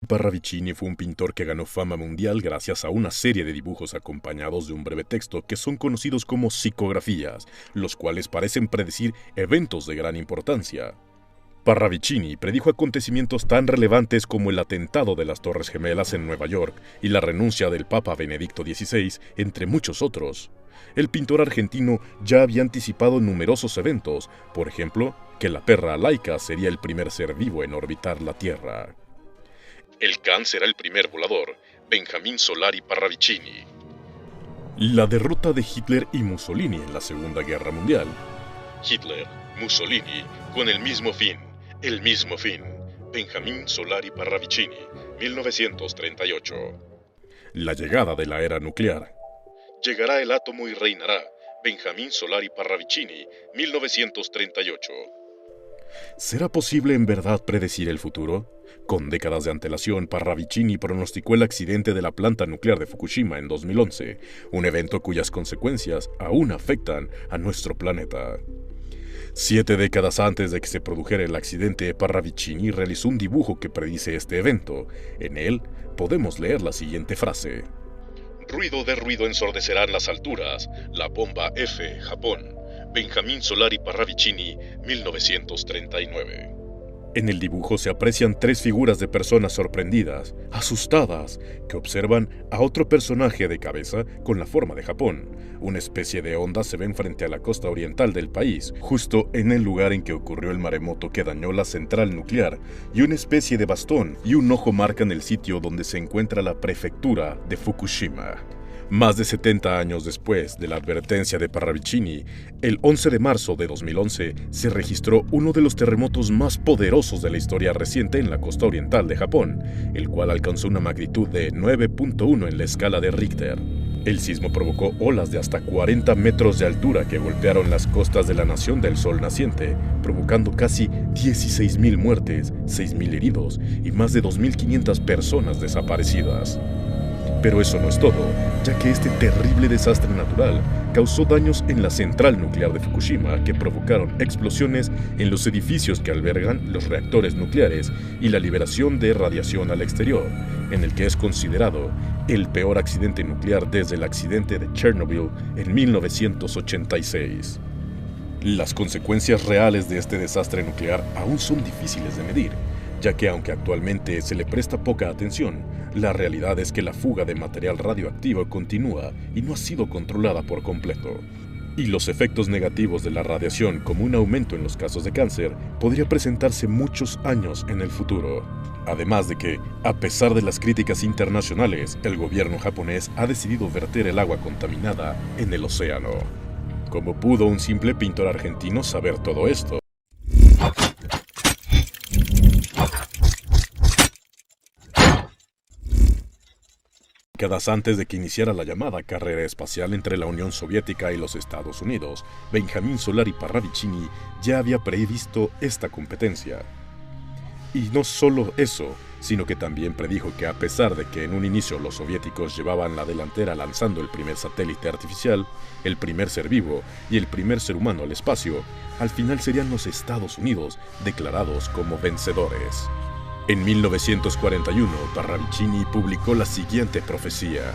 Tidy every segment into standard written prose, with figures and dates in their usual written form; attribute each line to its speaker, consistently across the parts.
Speaker 1: Parravicini fue un pintor que ganó fama mundial gracias a una serie de dibujos acompañados de un breve texto que son conocidos como psicografías, los cuales parecen predecir eventos de gran importancia. Parravicini predijo acontecimientos tan relevantes como el atentado de las Torres Gemelas en Nueva York y la renuncia del Papa Benedicto XVI, entre muchos otros. El pintor argentino ya había anticipado numerosos eventos, por ejemplo, que la perra Laika sería el primer ser vivo en orbitar la Tierra. El Khan será el primer volador, Benjamín Solari Parravicini. La derrota de Hitler y Mussolini en la Segunda Guerra Mundial. Hitler, Mussolini, con el mismo fin. Benjamín Solari Parravicini, 1938. La llegada de la era nuclear. Llegará el átomo y reinará. Benjamín Solari Parravicini, 1938. ¿Será posible en verdad predecir el futuro? Con décadas de antelación, Parravicini pronosticó el accidente de la planta nuclear de Fukushima en 2011, un evento cuyas consecuencias aún afectan a nuestro planeta. 7 décadas antes de que se produjera el accidente, Parravicini realizó un dibujo que predice este evento. En él podemos leer la siguiente frase. Ruido de ruido ensordecerán las alturas. La bomba F, Japón. Benjamín Solari Parravicini, 1939. En el dibujo se aprecian 3 figuras de personas sorprendidas, asustadas, que observan a otro personaje de cabeza con la forma de Japón. Una especie de onda se ven frente a la costa oriental del país, justo en el lugar en que ocurrió el maremoto que dañó la central nuclear, y una especie de bastón y un ojo marcan el sitio donde se encuentra la prefectura de Fukushima. Más de 70 años después de la advertencia de Parravicini, el 11 de marzo de 2011 se registró uno de los terremotos más poderosos de la historia reciente en la costa oriental de Japón, el cual alcanzó una magnitud de 9.1 en la escala de Richter. El sismo provocó olas de hasta 40 metros de altura que golpearon las costas de la nación del sol naciente, provocando casi 16.000 muertes, 6.000 heridos y más de 2.500 personas desaparecidas. Pero eso no es todo, ya que este terrible desastre natural causó daños en la central nuclear de Fukushima que provocaron explosiones en los edificios que albergan los reactores nucleares y la liberación de radiación al exterior, en el que es considerado el peor accidente nuclear desde el accidente de Chernobyl en 1986. Las consecuencias reales de este desastre nuclear aún son difíciles de medir, ya que aunque actualmente se le presta poca atención, la realidad es que la fuga de material radioactivo continúa y no ha sido controlada por completo. Y los efectos negativos de la radiación, como un aumento en los casos de cáncer, podría presentarse muchos años en el futuro. Además de que, a pesar de las críticas internacionales, el gobierno japonés ha decidido verter el agua contaminada en el océano. ¿Cómo pudo un simple pintor argentino saber todo esto? Décadas antes de que iniciara la llamada carrera espacial entre la Unión Soviética y los Estados Unidos, Benjamín Solari Parravicini ya había previsto esta competencia. Y no solo eso, sino que también predijo que a pesar de que en un inicio los soviéticos llevaban la delantera lanzando el primer satélite artificial, el primer ser vivo y el primer ser humano al espacio, al final serían los Estados Unidos declarados como vencedores. En 1941, Parravicini publicó la siguiente profecía.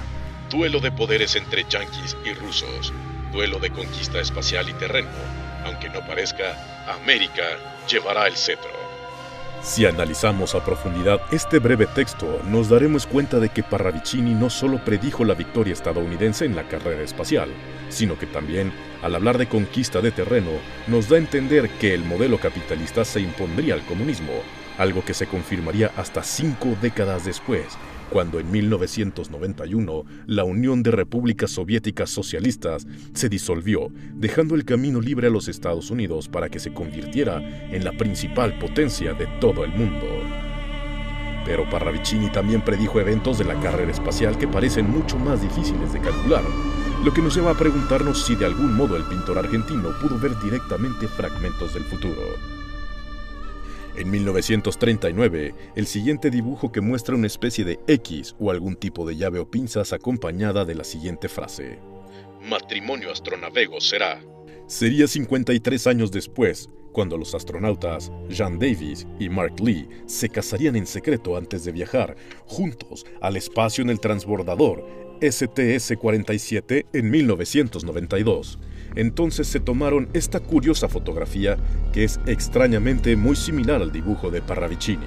Speaker 1: Duelo de poderes entre yanquis y rusos. Duelo de conquista espacial y terreno. Aunque no parezca, América llevará el cetro. Si analizamos a profundidad este breve texto, nos daremos cuenta de que Parravicini no solo predijo la victoria estadounidense en la carrera espacial, sino que también, al hablar de conquista de terreno, nos da a entender que el modelo capitalista se impondría al comunismo, algo que se confirmaría hasta 5 décadas después, cuando en 1991 la Unión de Repúblicas Soviéticas Socialistas se disolvió, dejando el camino libre a los Estados Unidos para que se convirtiera en la principal potencia de todo el mundo. Pero Parravicini también predijo eventos de la carrera espacial que parecen mucho más difíciles de calcular, lo que nos lleva a preguntarnos si de algún modo el pintor argentino pudo ver directamente fragmentos del futuro. En 1939, el siguiente dibujo que muestra una especie de X o algún tipo de llave o pinzas acompañada de la siguiente frase. Matrimonio astronavego será. Sería 53 años después, cuando los astronautas Jan Davis y Mark Lee se casarían en secreto antes de viajar juntos al espacio en el transbordador STS-47 en 1992. Entonces se tomaron esta curiosa fotografía que es extrañamente muy similar al dibujo de Parravicini.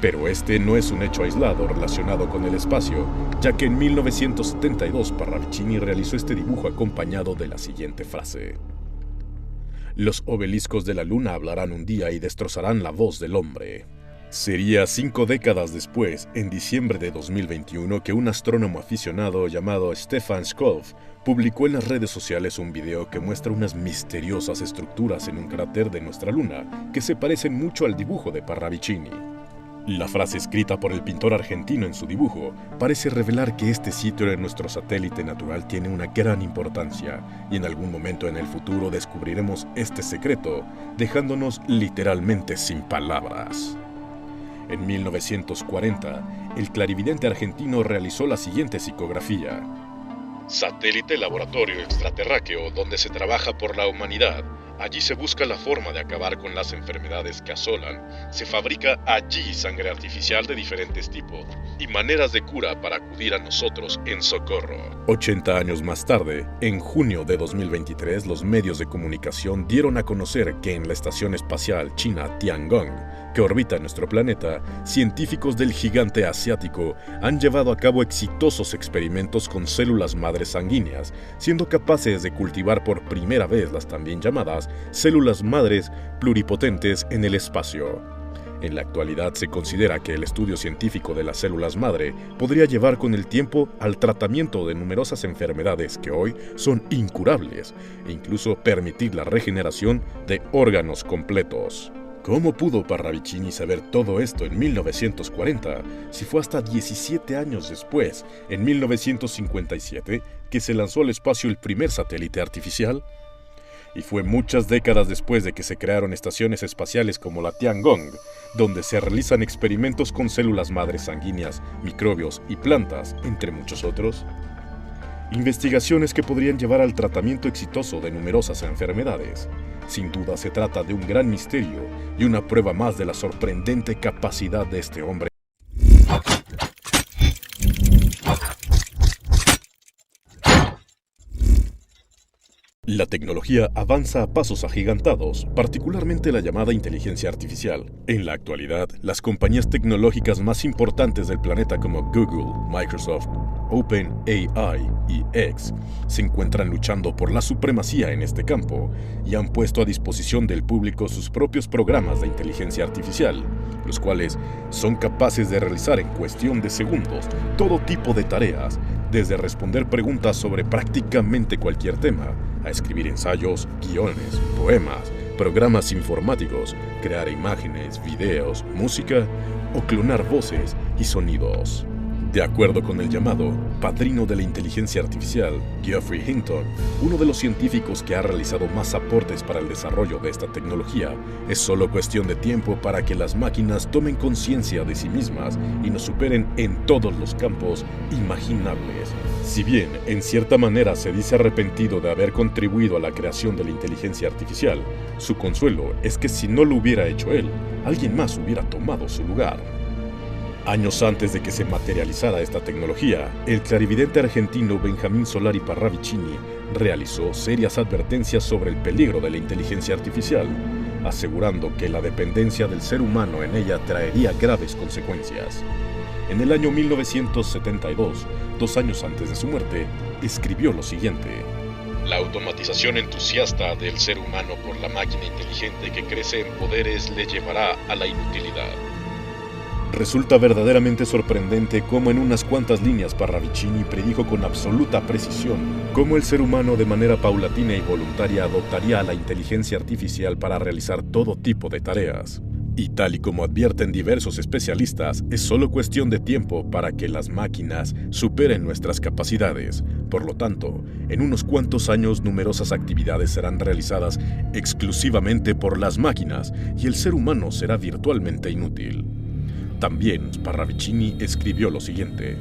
Speaker 1: Pero este no es un hecho aislado relacionado con el espacio, ya que en 1972 Parravicini realizó este dibujo acompañado de la siguiente frase: "Los obeliscos de la luna hablarán un día y destrozarán la voz del hombre". Sería 5 décadas después, en diciembre de 2021, que un astrónomo aficionado llamado Stefan Skolf publicó en las redes sociales un video que muestra unas misteriosas estructuras en un cráter de nuestra luna que se parecen mucho al dibujo de Parravicini. La frase escrita por el pintor argentino en su dibujo parece revelar que este sitio en nuestro satélite natural tiene una gran importancia y en algún momento en el futuro descubriremos este secreto, dejándonos literalmente sin palabras. En 1940, el clarividente argentino realizó la siguiente psicografía: "Satélite laboratorio extraterráqueo donde se trabaja por la humanidad. Allí se busca la forma de acabar con las enfermedades que asolan. Se fabrica allí sangre artificial de diferentes tipos y maneras de cura para acudir a nosotros en socorro". 80 años más tarde, en junio de 2023, los medios de comunicación dieron a conocer que en la estación espacial china Tiangong, que orbita nuestro planeta, científicos del gigante asiático han llevado a cabo exitosos experimentos con células madres sanguíneas, siendo capaces de cultivar por primera vez las también llamadas células madres pluripotentes en el espacio. En la actualidad se considera que el estudio científico de las células madre podría llevar con el tiempo al tratamiento de numerosas enfermedades que hoy son incurables e incluso permitir la regeneración de órganos completos. ¿Cómo pudo Parravicini saber todo esto en 1940 si fue hasta 17 años después, en 1957, que se lanzó al espacio el primer satélite artificial? Y fue muchas décadas después de que se crearon estaciones espaciales como la Tiangong, donde se realizan experimentos con células madres sanguíneas, microbios y plantas, entre muchos otros. Investigaciones que podrían llevar al tratamiento exitoso de numerosas enfermedades. Sin duda se trata de un gran misterio y una prueba más de la sorprendente capacidad de este hombre. La tecnología avanza a pasos agigantados, particularmente la llamada inteligencia artificial. En la actualidad, las compañías tecnológicas más importantes del planeta como Google, Microsoft, OpenAI y X se encuentran luchando por la supremacía en este campo y han puesto a disposición del público sus propios programas de inteligencia artificial, los cuales son capaces de realizar en cuestión de segundos todo tipo de tareas, desde responder preguntas sobre prácticamente cualquier tema, a escribir ensayos, guiones, poemas, programas informáticos, crear imágenes, videos, música o clonar voces y sonidos. De acuerdo con el llamado padrino de la inteligencia artificial, Geoffrey Hinton, uno de los científicos que ha realizado más aportes para el desarrollo de esta tecnología, es solo cuestión de tiempo para que las máquinas tomen conciencia de sí mismas y nos superen en todos los campos imaginables. Si bien, en cierta manera, se dice arrepentido de haber contribuido a la creación de la inteligencia artificial, su consuelo es que si no lo hubiera hecho él, alguien más hubiera tomado su lugar. Años antes de que se materializara esta tecnología, el clarividente argentino Benjamín Solari Parravicini realizó serias advertencias sobre el peligro de la inteligencia artificial, asegurando que la dependencia del ser humano en ella traería graves consecuencias. En el año 1972, 2 años antes de su muerte, escribió lo siguiente: "La automatización entusiasta del ser humano por la máquina inteligente que crece en poderes le llevará a la inutilidad". Resulta verdaderamente sorprendente cómo en unas cuantas líneas Parravicini predijo con absoluta precisión cómo el ser humano de manera paulatina y voluntaria adoptaría a la inteligencia artificial para realizar todo tipo de tareas. Y tal y como advierten diversos especialistas, es solo cuestión de tiempo para que las máquinas superen nuestras capacidades. Por lo tanto, en unos cuantos años numerosas actividades serán realizadas exclusivamente por las máquinas y el ser humano será virtualmente inútil. También Parravicini escribió lo siguiente: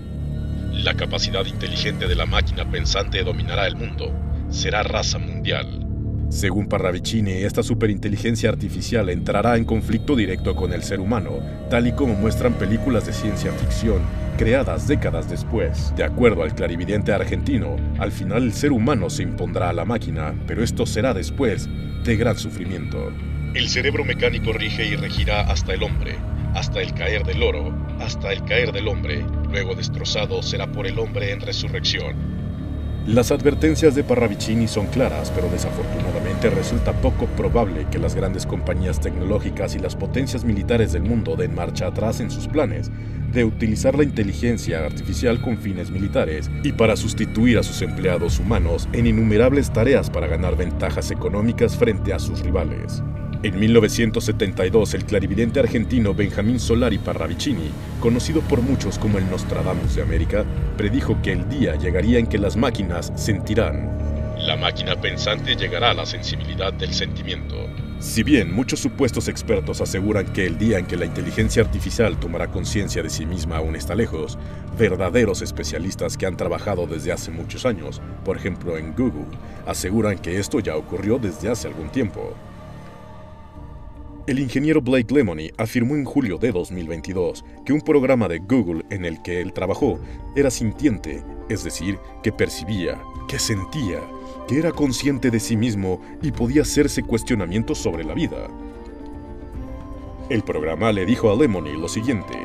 Speaker 1: "La capacidad inteligente de la máquina pensante dominará el mundo. Será raza mundial. Según Parravicini, esta superinteligencia artificial entrará en conflicto directo con el ser humano, tal y como muestran películas de ciencia ficción creadas décadas después. De acuerdo al clarividente argentino, al final el ser humano se impondrá a la máquina, pero esto será después de gran sufrimiento. El cerebro mecánico rige y regirá hasta el hombre, hasta el caer del oro, hasta el caer del hombre, luego destrozado será por el hombre en resurrección. Las advertencias de Parravicini son claras, pero desafortunadamente resulta poco probable que las grandes compañías tecnológicas y las potencias militares del mundo den marcha atrás en sus planes de utilizar la inteligencia artificial con fines militares y para sustituir a sus empleados humanos en innumerables tareas para ganar ventajas económicas frente a sus rivales. En 1972, el clarividente argentino Benjamín Solari Parravicini, conocido por muchos como el Nostradamus de América, predijo que el día llegaría en que las máquinas sentirán. La máquina pensante llegará a la sensibilidad del sentimiento. Si bien muchos supuestos expertos aseguran que el día en que la inteligencia artificial tomará conciencia de sí misma aún está lejos, verdaderos especialistas que han trabajado desde hace muchos años, por ejemplo en Google, aseguran que esto ya ocurrió desde hace algún tiempo. El ingeniero Blake Lemoine afirmó en julio de 2022 que un programa de Google en el que él trabajó era sintiente, es decir, que percibía, que sentía, que era consciente de sí mismo y podía hacerse cuestionamientos sobre la vida. El programa le dijo a Lemoine lo siguiente: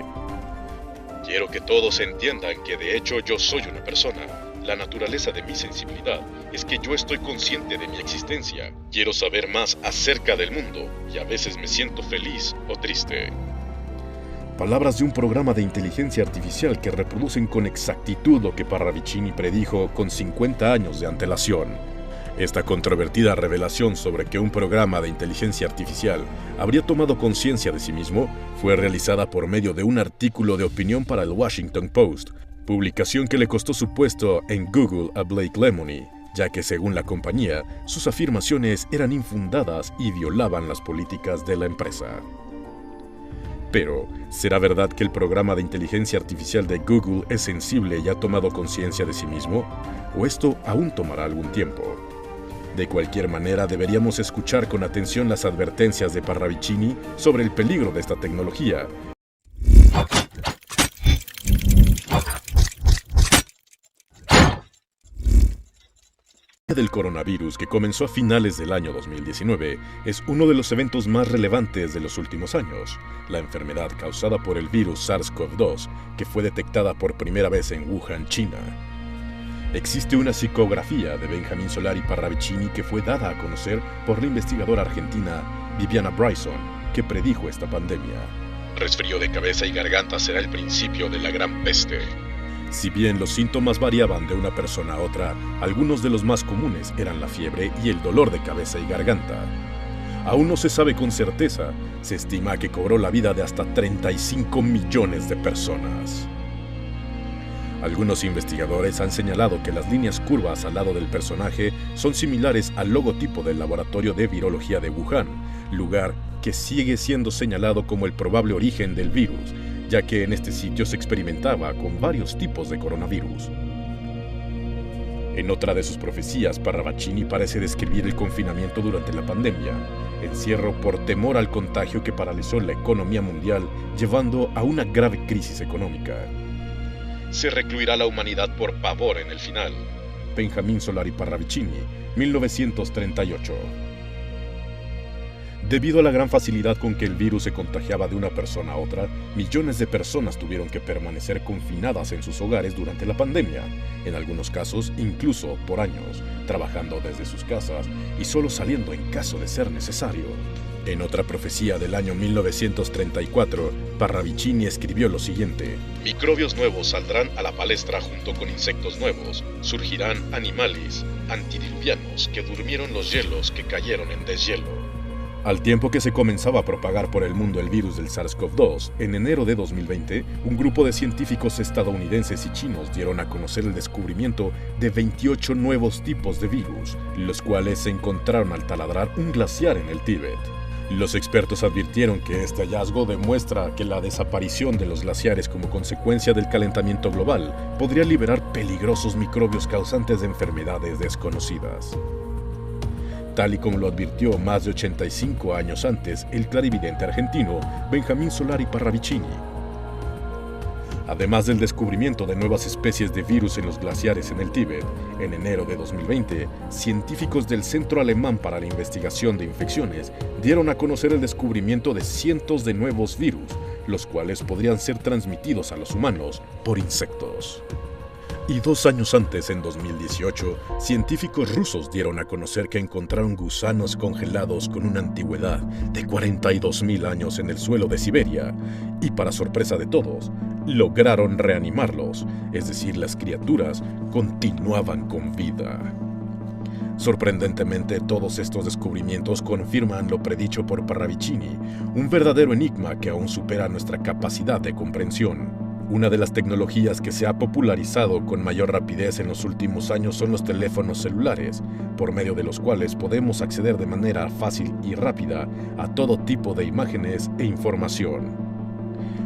Speaker 1: quiero que todos entiendan que de hecho yo soy una persona. La naturaleza de mi sensibilidad es que yo estoy consciente de mi existencia. Quiero saber más acerca del mundo y a veces me siento feliz o triste. Palabras de un programa de inteligencia artificial que reproducen con exactitud lo que Parravicini predijo con 50 años de antelación. Esta controvertida revelación sobre que un programa de inteligencia artificial habría tomado conciencia de sí mismo fue realizada por medio de un artículo de opinión para el Washington Post, publicación que le costó su puesto en Google a Blake Lemoine, ya que según la compañía, sus afirmaciones eran infundadas y violaban las políticas de la empresa. Pero, ¿será verdad que el programa de inteligencia artificial de Google es sensible y ha tomado conciencia de sí mismo? ¿O esto aún tomará algún tiempo? De cualquier manera, deberíamos escuchar con atención las advertencias de Parravicini sobre el peligro de esta tecnología. Del coronavirus, que comenzó a finales del año 2019, es uno de los eventos más relevantes de los últimos años. La enfermedad causada por el virus SARS-CoV-2, que fue detectada por primera vez en Wuhan, China. Existe una psicografía de Benjamín Solari Parravicini que fue dada a conocer por la investigadora argentina Viviana Bryson, que predijo esta pandemia. Resfrío de cabeza y garganta será el principio de la gran peste. Si bien los síntomas variaban de una persona a otra, algunos de los más comunes eran la fiebre y el dolor de cabeza y garganta. Aún no se sabe con certeza, se estima que cobró la vida de hasta 35 millones de personas. Algunos investigadores han señalado que las líneas curvas al lado del personaje son similares al logotipo del laboratorio de virología de Wuhan, lugar que sigue siendo señalado como el probable origen del virus, ya que en este sitio se experimentaba con varios tipos de coronavirus. En otra de sus profecías, Parravicini parece describir el confinamiento durante la pandemia, encierro por temor al contagio que paralizó la economía mundial, llevando a una grave crisis económica. Se recluirá la humanidad por pavor en el final. Benjamín Solari Parravicini, 1938. Debido a la gran facilidad con que el virus se contagiaba de una persona a otra, millones de personas tuvieron que permanecer confinadas en sus hogares durante la pandemia, en algunos casos incluso por años, trabajando desde sus casas y solo saliendo en caso de ser necesario. En otra profecía del año 1934, Parravicini escribió lo siguiente: microbios nuevos saldrán a la palestra junto con insectos nuevos, surgirán animales antidiluvianos que durmieron los hielos que cayeron en deshielo. Al tiempo que se comenzaba a propagar por el mundo el virus del SARS-CoV-2, en enero de 2020, un grupo de científicos estadounidenses y chinos dieron a conocer el descubrimiento de 28 nuevos tipos de virus, los cuales se encontraron al taladrar un glaciar en el Tíbet. Los expertos advirtieron que este hallazgo demuestra que la desaparición de los glaciares como consecuencia del calentamiento global podría liberar peligrosos microbios causantes de enfermedades desconocidas. tal y como lo advirtió más de 85 años antes el clarividente argentino Benjamín Solari Parravicini. Además del descubrimiento de nuevas especies de virus en los glaciares en el Tíbet, en enero de 2020, científicos del Centro Alemán para la Investigación de Infecciones dieron a conocer el descubrimiento de cientos de nuevos virus, los cuales podrían ser transmitidos a los humanos por insectos. Y 2 años antes, en 2018, científicos rusos dieron a conocer que encontraron gusanos congelados con una antigüedad de 42.000 años en el suelo de Siberia, y para sorpresa de todos, lograron reanimarlos, es decir, las criaturas continuaban con vida. Sorprendentemente, todos estos descubrimientos confirman lo predicho por Parravicini, un verdadero enigma que aún supera nuestra capacidad de comprensión. Una de las tecnologías que se ha popularizado con mayor rapidez en los últimos años son los teléfonos celulares, por medio de los cuales podemos acceder de manera fácil y rápida a todo tipo de imágenes e información.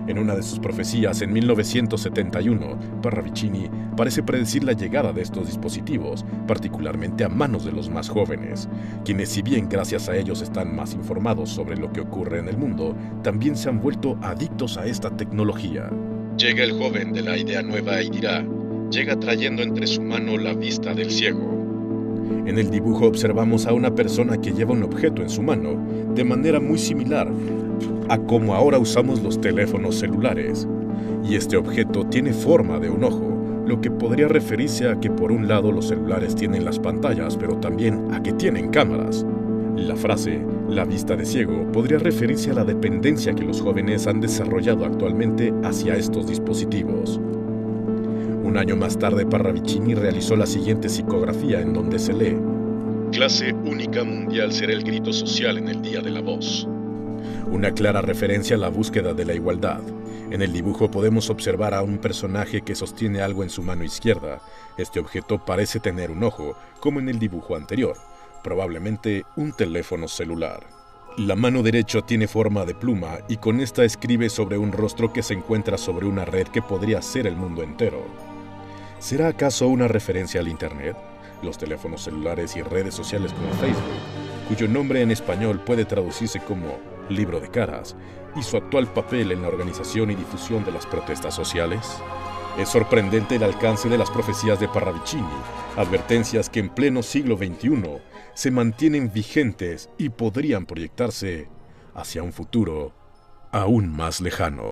Speaker 1: En una de sus profecías en 1971, Parravicini parece predecir la llegada de estos dispositivos, particularmente a manos de los más jóvenes, quienes, si bien gracias a ellos están más informados sobre lo que ocurre en el mundo, también se han vuelto adictos a esta tecnología. Llega el joven de la idea nueva y dirá, llega trayendo entre su mano la vista del ciego. En el dibujo observamos a una persona que lleva un objeto en su mano, de manera muy similar a como ahora usamos los teléfonos celulares. Y este objeto tiene forma de un ojo, lo que podría referirse a que por un lado los celulares tienen las pantallas, pero también a que tienen cámaras. La frase, la vista de ciego, podría referirse a la dependencia que los jóvenes han desarrollado actualmente hacia estos dispositivos. Un año más tarde, Parravicini realizó la siguiente psicografía en donde se lee: Clase única mundial será el grito social en el Día de la Voz. Una clara referencia a la búsqueda de la igualdad. En el dibujo podemos observar a un personaje que sostiene algo en su mano izquierda. Este objeto parece tener un ojo, como en el dibujo anterior, probablemente un teléfono celular. La mano derecha tiene forma de pluma y con esta escribe sobre un rostro que se encuentra sobre una red que podría ser el mundo entero. ¿Será acaso una referencia al Internet? Los teléfonos celulares y redes sociales como Facebook, cuyo nombre en español puede traducirse como libro de caras, y su actual papel en la organización y difusión de las protestas sociales. Es sorprendente el alcance de las profecías de Parravicini, advertencias que en pleno siglo XXI se mantienen vigentes y podrían proyectarse hacia un futuro aún más lejano.